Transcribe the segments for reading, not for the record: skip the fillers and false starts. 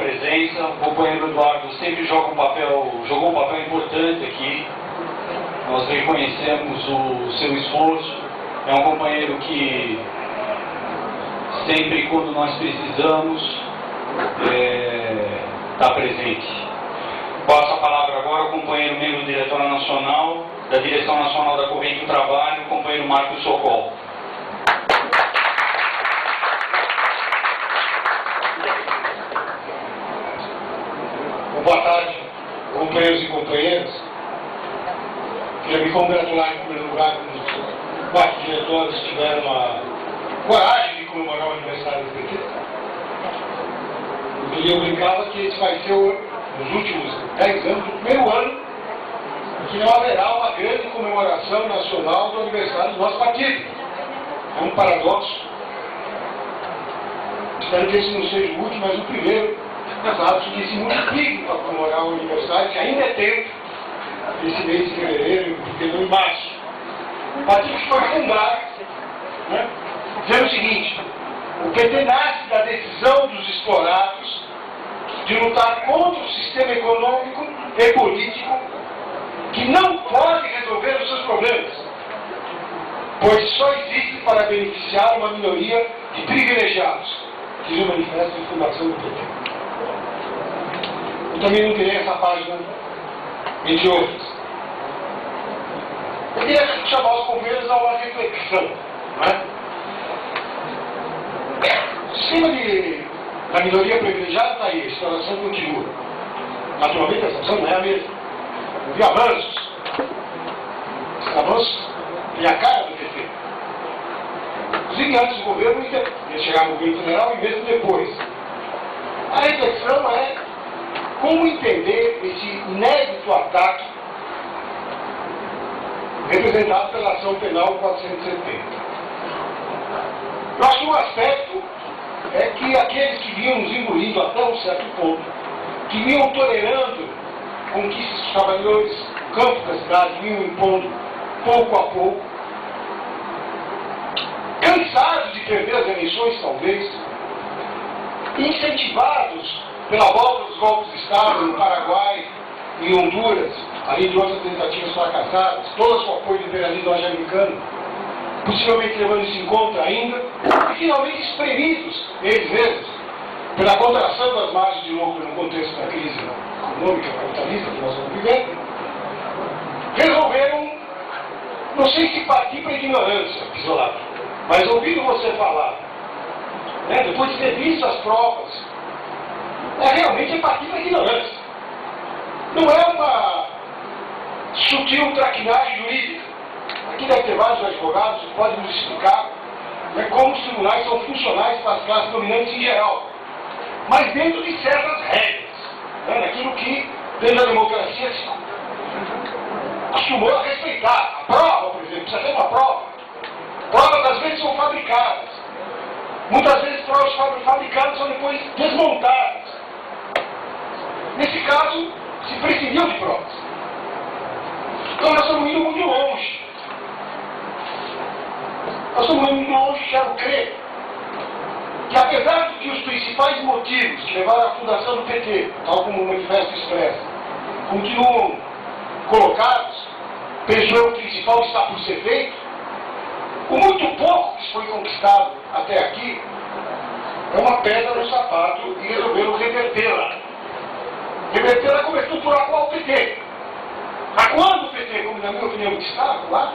presença. O companheiro Eduardo sempre jogou um papel importante aqui. Nós reconhecemos o seu esforço. É um companheiro que sempre, quando nós precisamos, está presente. Passo a palavra agora ao companheiro membro da Diretora Nacional, da Direção Nacional da Corrente do Trabalho, o companheiro Marcos Socol. Boa tarde, companheiros e companheiras. Queria me congratular em primeiro lugar que os 4 diretores tiveram a coragem de comemorar o aniversário do PT. Eu brincava que esse vai ser, nos últimos 10 anos, o primeiro ano que não haverá uma grande comemoração nacional do aniversário do nosso partido. É um paradoxo. Espero que esse não seja o último, mas o primeiro. Mas acho que se multiplique para comemorar o aniversário, que ainda é tempo, esse mês de fevereiro, porque não em março. O partido foi fundado, né, dizendo o seguinte: o PT nasce da decisão dos explorados de lutar contra o sistema econômico e político que não pode resolver os seus problemas, pois só existe para beneficiar uma minoria de privilegiados, diz o manifesto de fundação do PT. Eu também não terei essa página, entre outras. Eu queria chamar os companheiros a uma reflexão, não é? O sistema da minoria privilegiada está aí, a exploração continua. Naturalmente, a situação não é a mesma. Houve avanços. Esses avanços têm a cara do PT. Inclusive, antes do governo, ia chegar no governo federal e mesmo depois. A reflexão é como entender esse inédito ataque representado pela ação penal 470. Eu acho que um aspecto é que aqueles que vinham nos engolindo até um certo ponto, que vinham tolerando conquistas dos trabalhadores, o campo da cidade, vinham impondo pouco a pouco, cansados de perder as eleições, talvez, incentivados pela volta dos golpes de Estado no Paraguai, em Honduras, além de outras tentativas fracassadas, todo o apoio do imperialismo norte-americano, possivelmente levando isso em conta ainda, e finalmente espremidos, eles mesmos, pela contração das margens de lucro no contexto da crise econômica capitalista que nós estamos vivendo, resolveram, não sei se partir para a ignorância, Pisolato, mas ouvindo você falar, né, depois de ter visto as provas, realmente é partir para a ignorância. Não é uma sutil traquinagem jurídica. Aqui deve ter vários advogados que podem nos explicar, né, como os tribunais são funcionais para as classes dominantes em geral, mas dentro de certas regras, né, naquilo que, dentro da democracia, se acostumou a respeitar. A prova, por exemplo, precisa ter uma prova. Provas, às vezes, são fabricadas. Muitas vezes, provas fabricadas são depois desmontadas. Nesse caso, se prescindiu de provas. Então, nós estamos indo muito longe. Nós estamos indo muito longe, quero crer, que apesar de que os principais motivos que levaram à fundação do PT, tal como o manifesto expressa, continuam colocados, penso eu, o principal está por ser feito, o muito pouco que foi conquistado até aqui é uma pedra no sapato e resolveram revertê-la. Revertê-la começou por a qual o PT. A quando o PT, como na minha opinião está, lá,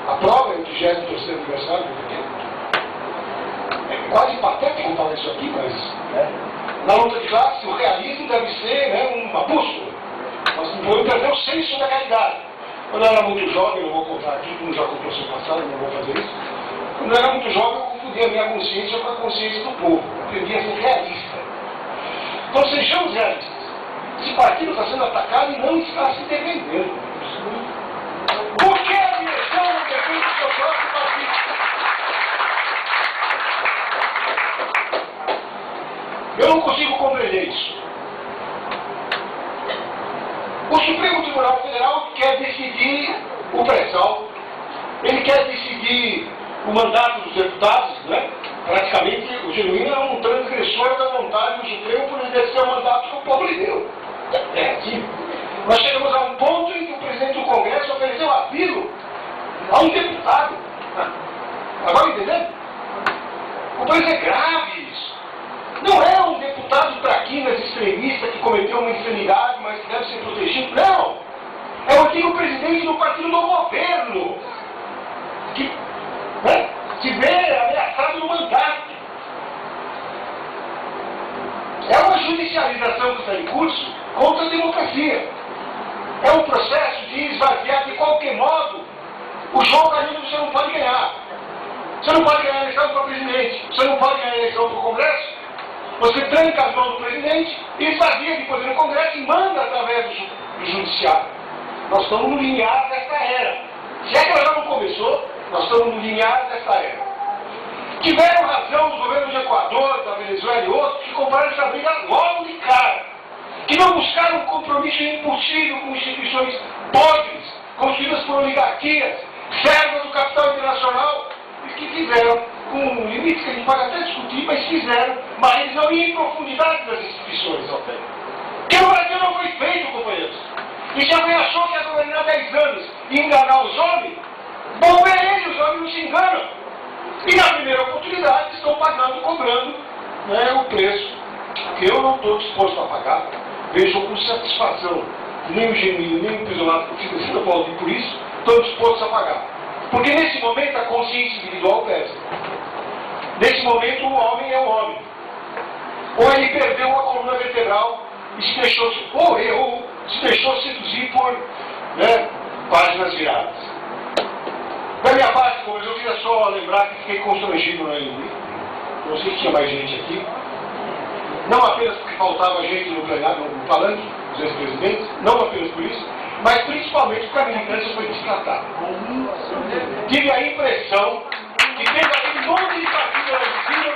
a prova é o 23º aniversário do PT. É quase patético falar isso aqui, mas na luta de classe o realismo deve ser, né, uma bússola. Nós não podemos perder o senso da realidade. Quando eu era muito jovem, eu não vou contar aqui, como já contou seu passado, não vou fazer isso. Quando eu era muito jovem, eu confundia a minha consciência com a consciência do povo. Eu aprendi a ser realista. Então sejamos realistas. Esse partido está sendo atacado e não está se defendendo. Por que a direção não defende o seu próprio partido? Eu não consigo compreender isso. O Supremo Tribunal Federal quer decidir o pré-sal, ele quer decidir o mandato dos deputados, né? Praticamente o Genuíno é um transgressor da vontade do Supremo por ele ser uma amor de Deus. É assim. Nós chegamos a um ponto em que o presidente do Congresso ofereceu asilo a um deputado. Agora entendendo? Mas é grave isso. Não é um deputado traquinas extremista que cometeu uma insanidade, mas que deve ser protegido. Não! É o antigo presidente do partido do governo, que se vê ameaçado no mandato. É uma judicialização que está em curso contra a democracia. É um processo de esvaziar de qualquer modo o jogo ali onde você não pode ganhar. Você não pode ganhar a eleição para presidente, você não pode ganhar a eleição para o Congresso, você tranca as mãos do presidente e esvazia de poder no Congresso e manda através do Judiciário. Nós estamos no limiar desta era. Se é que ela já não começou, nós estamos no limiar desta era. Tiveram razão os governos do Equador, da Venezuela e outros que compraram essa briga logo de cara. Que não buscaram um compromisso impossível com instituições podres, construídas por oligarquias, servas do capital internacional, e que fizeram, com limites que a gente pode até discutir, mas fizeram uma revisão em profundidade das instituições até. Porque no Brasil não foi feito, companheiros. E se alguém achou que ia governar 10 anos e enganar os homens, bom é ele, os homens não se enganam. E na primeira oportunidade estão pagando, cobrando o preço que eu não estou disposto a pagar. Vejo com satisfação que nem o Genuíno, nem o prisionado por Cidadão Paulo por isso estão dispostos a pagar. Porque nesse momento a consciência individual pesa. Nesse momento o homem é o homem. Ou ele perdeu a coluna vertebral e se deixou, se deixou seduzir por páginas viradas. Da minha parte, como eu queria só lembrar que fiquei constrangido na Elui. Não sei se tinha mais gente aqui. Não apenas porque faltava gente no plenário, no palanque, dos ex-presidentes, não apenas por isso, mas principalmente porque a militância foi destratada. Tive a impressão que teve aquele monte de partido lá em cima,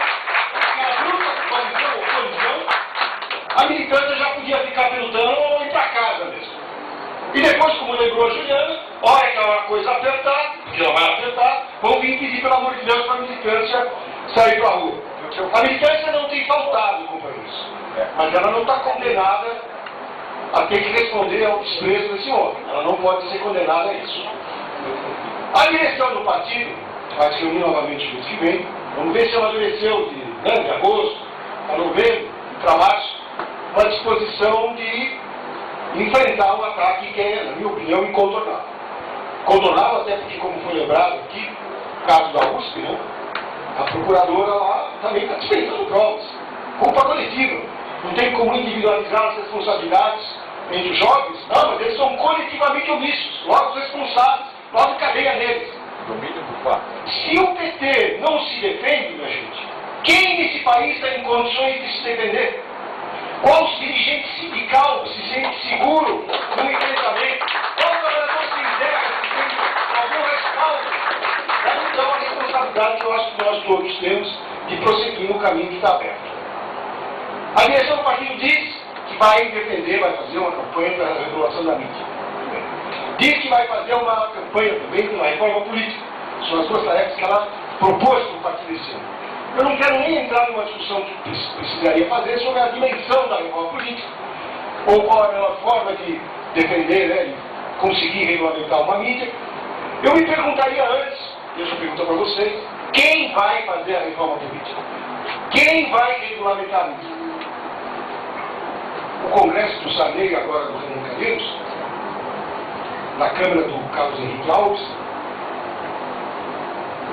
aquela bruta oposição, a militância já podia ficar perguntando ou ir para casa mesmo. E depois, como lembrou a Juliana, hora que a coisa apertar, porque ela vai apertar, vão vir pedir, pelo amor de Deus, para a militância sair para a rua. A militância não tem faltado, companheiros, mas ela não está condenada a ter que responder ao desprezo desse homem. Ela não pode ser condenada a isso. A direção do partido vai se reunir novamente no mês que vem. Vamos ver se amadureceu de agosto a novembro, para março, uma disposição de enfrentar um ataque que é, na minha opinião, incontornável. Contornável até porque, como foi lembrado aqui, no caso da USP, a procuradora lá também está dispensando provas. Culpa coletiva. Não tem como individualizar as responsabilidades entre os jovens. Não, mas eles são coletivamente omissos. Logo responsáveis, logo cadeia neles. Domínio do fato. Se o PT não se defende, minha gente, quem nesse país está em condições de se defender? Qual dirigente sindical se sente seguro no enfrentamento? Qual trabalhador sem ideia que tem algum respaldo? Então a responsabilidade que eu acho que nós todos temos de prosseguir no caminho que está aberto. A direção do partido diz que vai defender, vai fazer uma campanha para a regulação da mídia. Diz que vai fazer uma campanha também para uma reforma política. São as duas tarefas que ela propôs para o partido esse ano. Eu não quero nem entrar numa discussão que precisaria fazer sobre a dimensão da reforma política, ou qual é a melhor forma de defender, de conseguir regulamentar uma mídia. Eu me perguntaria antes, deixa eu perguntar para vocês, quem vai fazer a reforma política? Quem vai regulamentar a mídia? O Congresso do Sarney, agora do Renan Calheiros, na Câmara do Carlos Henrique Alves.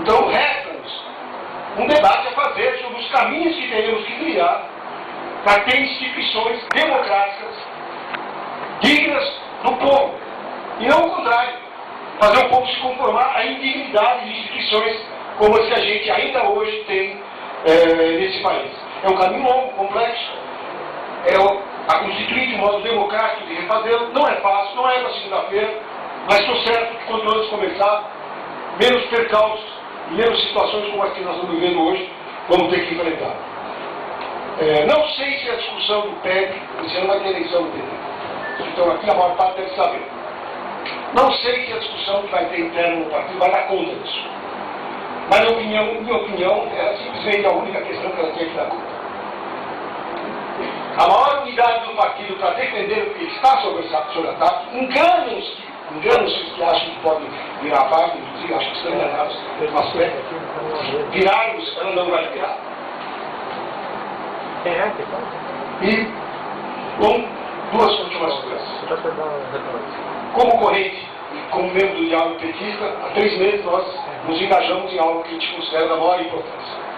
Então, resta-nos um debate a fazer sobre os caminhos que teremos que criar para ter instituições democráticas dignas do povo. E não o contrário, fazer o povo se conformar à indignidade de instituições como as que a gente ainda hoje tem nesse país. É um caminho longo, complexo. A constituir de modo democrático de refazê-lo não é fácil, não é para segunda-feira, mas estou certo que quanto antes começar, menos percalços, menos situações como as que nós estamos vivendo hoje, vamos ter que enfrentar. Não sei se a discussão do PEC, esse ano vai ter eleição do PT. Então aqui a maior parte deve saber. Não sei se a discussão que vai ter interna no partido vai dar conta disso. Mas minha opinião é simplesmente a única questão que ela tem que dar conta. a maior unidade do partido para defender o que está sob ataque, enganam-se os que acham que podem virar a página, inclusive acho que estão enganados no aspecto. Virar-nos, ela não vai virar. E, com duas últimas coisas. Como corrente e como membro do diálogo petista, há 3 meses nós nos engajamos em algo que a gente considera da maior importância.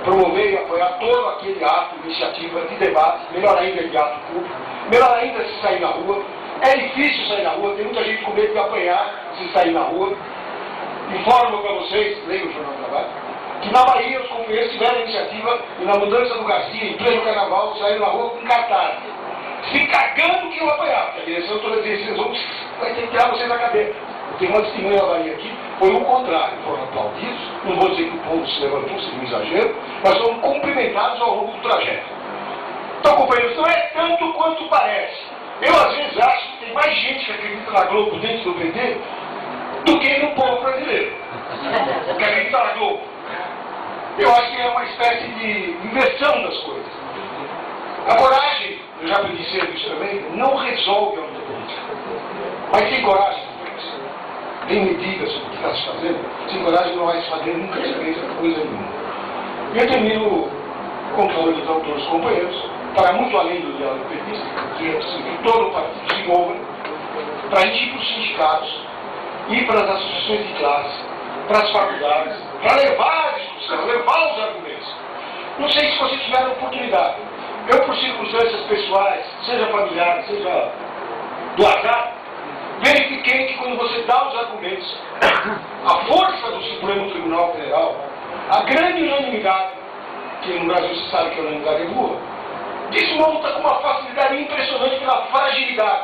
Promover e apoiar todo aquele ato, iniciativa de debate, melhor ainda de ato público, melhor ainda se sair na rua. É difícil sair na rua, tem muita gente com medo de apanhar se sair na rua. Informo para vocês, leiam o Jornal do Trabalho, que na Bahia os companheiros tiveram a iniciativa e na mudança do Garcia, em pleno carnaval, saíram na rua com cartaz, se cagando que iam apanhar, porque a direção toda dizia, vai ter que tirar vocês da cadeia. Eu tenho uma testemunha da Bahia aqui, foi o contrário, foram aplaudidos, não vou dizer que o povo se levantou, seria um exagero, mas foram cumprimentados ao longo do trajeto. Então, companheiros, não é tanto quanto parece. Eu, às vezes, acho que tem mais gente que acredita na Globo dentro do PT do que no povo brasileiro, que acredita na Globo. Eu acho que é uma espécie de inversão das coisas. A coragem, eu já aprendi cedo isso também, não resolve a luta política. Mas sem coragem, tem medidas sobre o que está se fazendo, sem coragem não vai se fazer nunca coisa nenhuma. E eu termino controle então todos os companheiros, para muito além do diálogo petista, que é assim, que todo o partido se envolva, para a gente ir para os sindicatos, ir para as associações de classe, para as faculdades, para levar a discussão, levar os argumentos. Não sei se vocês tiveram oportunidade. Eu, por circunstâncias pessoais, seja familiares, seja do WhatsApp, verifiquei que quando você dá os argumentos, a força do Supremo Tribunal Federal, a grande unanimidade, que no Brasil se sabe que a unanimidade é boa, desmonta com uma facilidade impressionante pela fragilidade.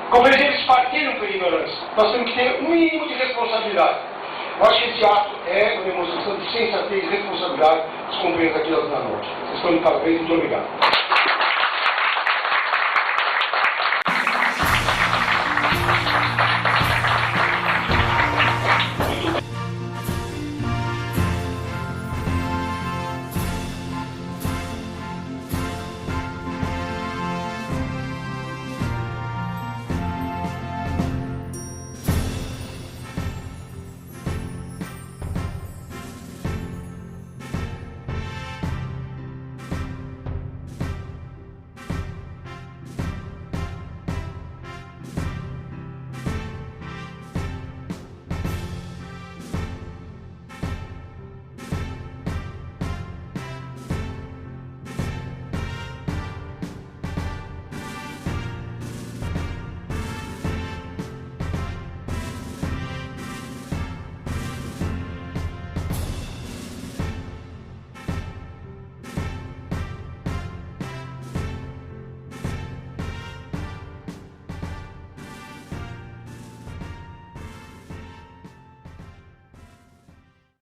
Como eles partilham pela ignorância. Nós temos que ter um mínimo de responsabilidade. Eu acho que esse ato é uma demonstração de sensatez e responsabilidade dos companheiros aqui da Zona Norte. Vocês estão de parabéns, muito obrigado.